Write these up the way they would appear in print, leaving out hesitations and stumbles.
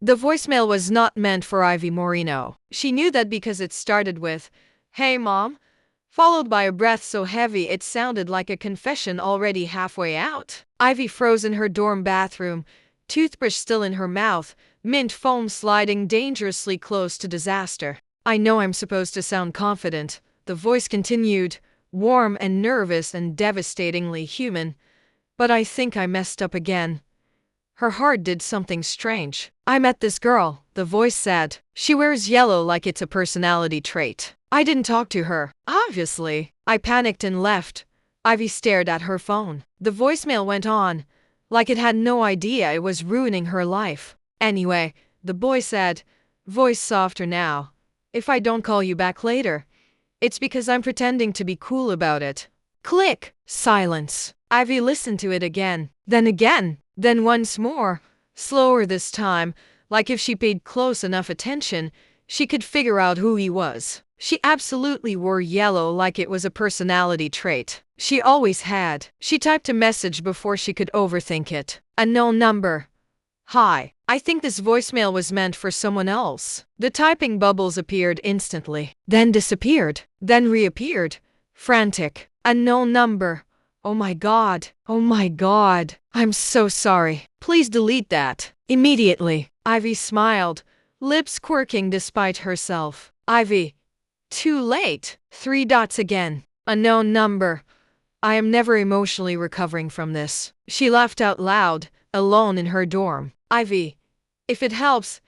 The voicemail was not meant for Ivy Moreno. She knew that because it started with, "Hey mom," followed by a breath so heavy it sounded like a confession already halfway out. Ivy froze in her dorm bathroom, toothbrush still in her mouth, mint foam sliding dangerously close to disaster. "I know I'm supposed to sound confident," the voice continued, warm and nervous and devastatingly human, "but I think I messed up again." Her heart did something strange. "I met this girl," the voice said. "She wears yellow like it's a personality trait. I didn't talk to her, obviously. I panicked and left." Ivy stared at her phone. The voicemail went on, like it had no idea it was ruining her life. "Anyway," the boy said, voice softer now, "if I don't call you back later, it's because I'm pretending to be cool about it." Click. Silence. Ivy listened to it again, then once more, slower this time, like if she paid close enough attention, she could figure out who he was. She absolutely wore yellow like it was a personality trait. She always had. She typed a message before she could overthink it. "Unknown number. Hi. I think this voicemail was meant for someone else." The typing bubbles appeared instantly, then disappeared, then reappeared. Frantic. "Unknown number. Oh my God. Oh my God. I'm so sorry. Please delete that immediately." Ivy smiled, lips quirking despite herself. "Ivy. Too late." 3 dots again. "Unknown number. I am never emotionally recovering from this." She laughed out loud, alone in her dorm. "Ivy, if it helps,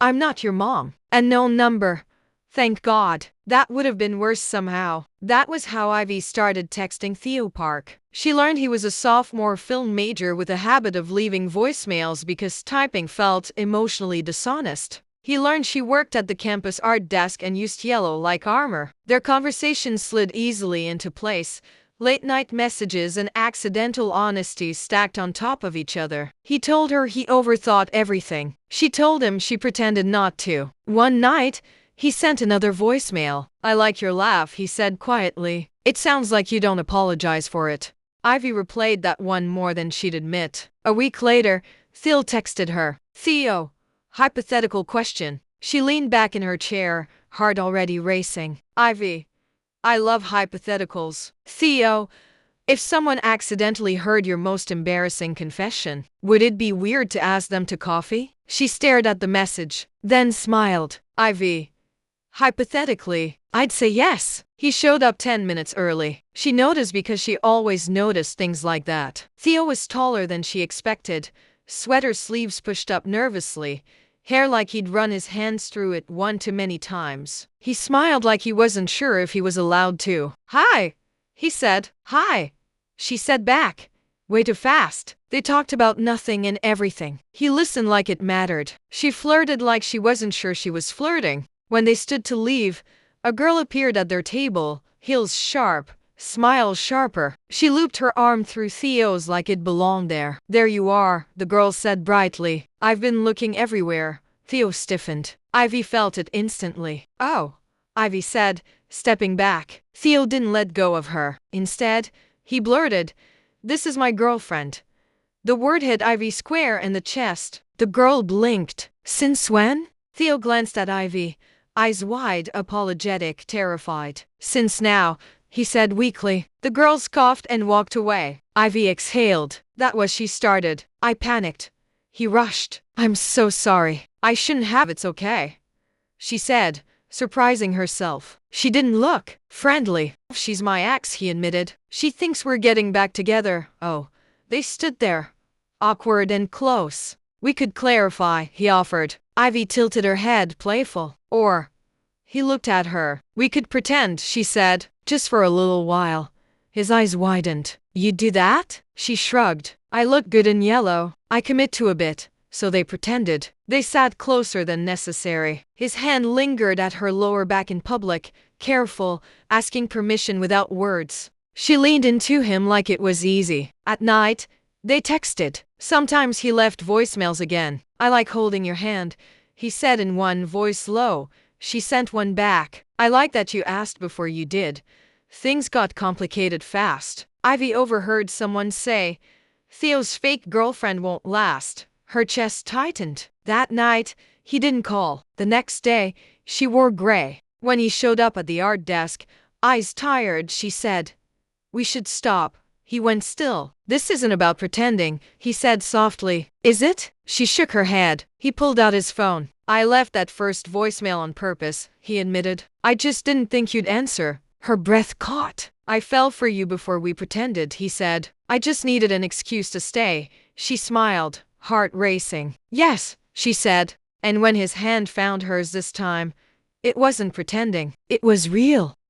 I'm not your mom." "Unknown number. Thank God." That would have been worse somehow. That was how Ivy started texting Theo Park. She learned he was a sophomore film major with a habit of leaving voicemails because typing felt emotionally dishonest. He learned she worked at the campus art desk and used yellow like armor. Their conversation slid easily into place, late-night messages and accidental honesties stacked on top of each other. He told her he overthought everything. She told him she pretended not to. One night, he sent another voicemail. "I like your laugh," he said quietly. "It sounds like you don't apologize for it." Ivy replayed that one more than she'd admit. A week later, Phil texted her. "Theo. Hypothetical question." She leaned back in her chair, heart already racing. "Ivy. I love hypotheticals." "Theo. If someone accidentally heard your most embarrassing confession, would it be weird to ask them to coffee?" She stared at the message, then smiled. "Ivy. Hypothetically, I'd say yes." He showed up 10 minutes early. She noticed because she always noticed things like that. Theo was taller than she expected, sweater sleeves pushed up nervously, hair like he'd run his hands through it one too many times. He smiled like he wasn't sure if he was allowed to. "Hi," he said. "Hi," she said back. Way too fast. They talked about nothing and everything. He listened like it mattered. She flirted like she wasn't sure she was flirting. When they stood to leave, a girl appeared at their table, heels sharp, smile sharper. She looped her arm through Theo's like it belonged there. "There you are," the girl said brightly. "I've been looking everywhere." Theo stiffened. Ivy felt it instantly. "Oh," Ivy said, stepping back. Theo didn't let go of her. Instead, he blurted, "This is my girlfriend." The word hit Ivy square in the chest. The girl blinked. "Since when?" Theo glanced at Ivy, eyes wide, apologetic, terrified. "Since now," he said weakly. The girl scoffed and walked away. Ivy exhaled. That was she started. "I panicked." He rushed. "I'm so sorry. I shouldn't have. It's okay," she said, surprising herself. She didn't look friendly. "She's my ex," he admitted. "She thinks we're getting back together." Oh. They stood there, awkward and close. "We could clarify," he offered. Ivy tilted her head, playful. "Or," he looked at her. "We could pretend," she said, "just for a little while." His eyes widened. "You'd do that?" She shrugged. "I look good in yellow. I commit to a bit." So they pretended. They sat closer than necessary. His hand lingered at her lower back in public, careful, asking permission without words. She leaned into him like it was easy. At night, they texted. Sometimes he left voicemails again. "I like holding your hand," he said in one voice low. She sent one back. "I like that you asked before you did." Things got complicated fast. Ivy overheard someone say, "Theo's fake girlfriend won't last." Her chest tightened. That night, he didn't call. The next day, she wore gray. When he showed up at the art desk, eyes tired, she said, "We should stop." He went still. "This isn't about pretending," he said softly. "Is it?" She shook her head. He pulled out his phone. "I left that first voicemail on purpose," he admitted. "I just didn't think you'd answer." Her breath caught. "I fell for you before we pretended," he said. "I just needed an excuse to stay." She smiled, heart racing. "Yes," she said. And when his hand found hers this time, it wasn't pretending. It was real.